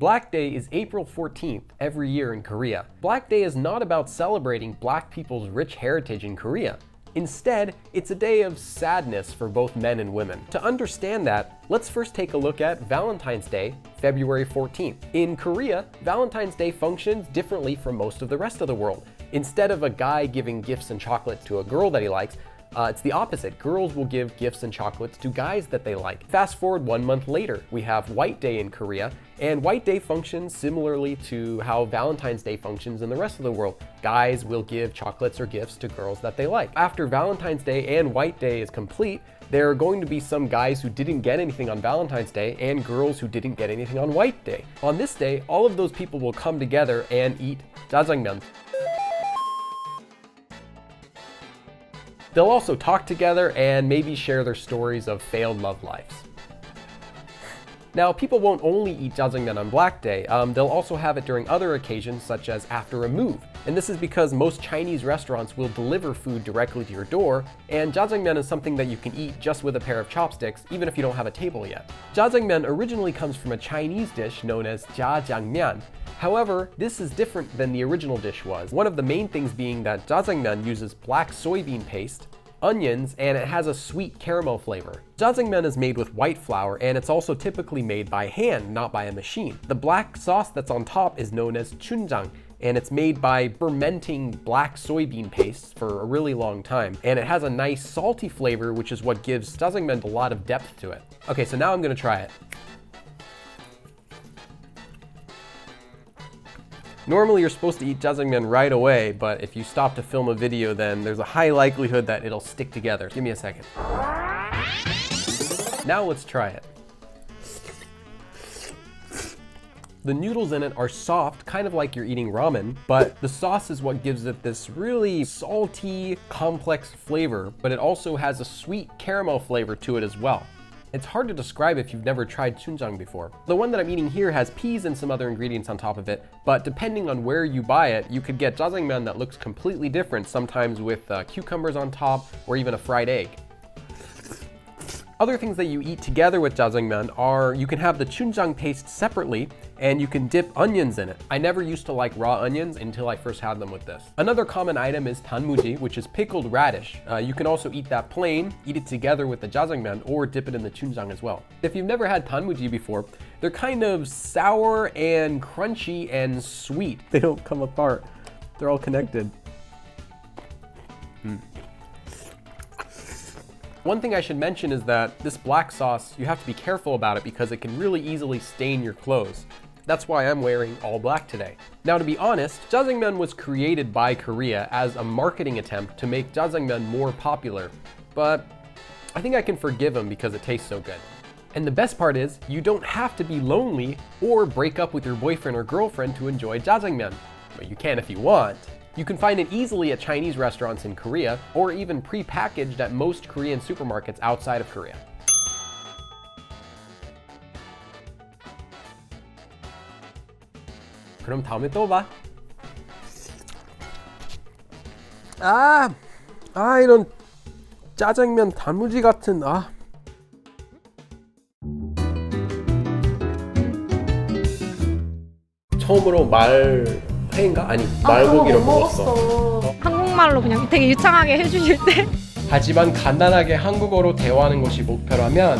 Black Day is April 14th every year in Korea. Black Day is not about celebrating black people's rich heritage in Korea. Instead, it's a day of sadness for both men and women. To understand that, let's first take a look at Valentine's Day, February 14th. In Korea, Valentine's Day functions differently from most of the rest of the world. Instead of a guy giving gifts and chocolate to a girl that he likes, it's the opposite. Girls will give gifts and chocolates to guys that they like. Fast forward 1 month later, we have White Day in Korea, and White Day functions similarly to how Valentine's Day functions in the rest of the world. Guys will give chocolates or gifts to girls that they like. After Valentine's Day and White Day is complete, there are going to be some guys who didn't get anything on Valentine's Day and girls who didn't get anything on White Day. On this day, all of those people will come together and eat jjajangmyeon. They'll also talk together and maybe share their stories of failed love lives. Now, people won't only eat jjajangmyeon on Black Day, they'll also have it during other occasions such as after a move. And this is because most Chinese restaurants will deliver food directly to your door, and jjajangmyeon is something that you can eat just with a pair of chopsticks, even if you don't have a table yet. Jjajangmyeon originally comes from a Chinese dish known as jjajangmyeon. However, this is different than the original dish was. One of the main things being that jjajangmyeon uses black soybean paste, onions, and it has a sweet caramel flavor. Jjajangmyeon is made with white flour, and it's also typically made by hand, not by a machine. The black sauce that's on top is known as chunjang, and it's made by fermenting black soybean paste for a really long time. And it has a nice salty flavor, which is what gives jjajangmyeon a lot of depth to it. Okay, so now I'm gonna try it. Normally you're supposed to eat jjajangmyeon right away, but if you stop to film a video, then there's a high likelihood that it'll stick together. Give me a second. Now let's try it. The noodles in it are soft, kind of like you're eating ramen, but the sauce is what gives it this really salty, complex flavor, but it also has a sweet caramel flavor to it as well. It's hard to describe if you've never tried chunjang before. The one that I'm eating here has peas and some other ingredients on top of it, but depending on where you buy it, you could get jjajangmyeon that looks completely different, sometimes with cucumbers on top or even a fried egg. Other things that you eat together with jjajangmyeon are you can have the chunjang paste separately and you can dip onions in it. I never used to like raw onions until I first had them with this. Another common item is tanmuji, which is pickled radish. You can also eat that plain, eat it together with the jjajangmyeon, or dip it in the chunjang as well. If you've never had tanmuji before, they're kind of sour and crunchy and sweet. They don't come apart. They're all connected. One thing I should mention is that this black sauce, you have to be careful about it because it can really easily stain your clothes. That's why I'm wearing all black today. Now, to be honest, jjajangmyeon was created by Korea as a marketing attempt to make jjajangmyeon more popular, but I think I can forgive them because it tastes so good. And the best part is, you don't have to be lonely or break up with your boyfriend or girlfriend to enjoy jjajangmyeon, but you can if you want. You can find it easily at Chinese restaurants in Korea, or even pre-packaged at most Korean supermarkets outside of Korea. 그럼 다음에 또 봐. 이런 짜장면 단무지 같은 처음으로 회인가? 아니, 말고기를 먹었어. 한국말로 그냥 되게 유창하게 해주실 때. 하지만 간단하게 한국어로 대화하는 것이 목표라면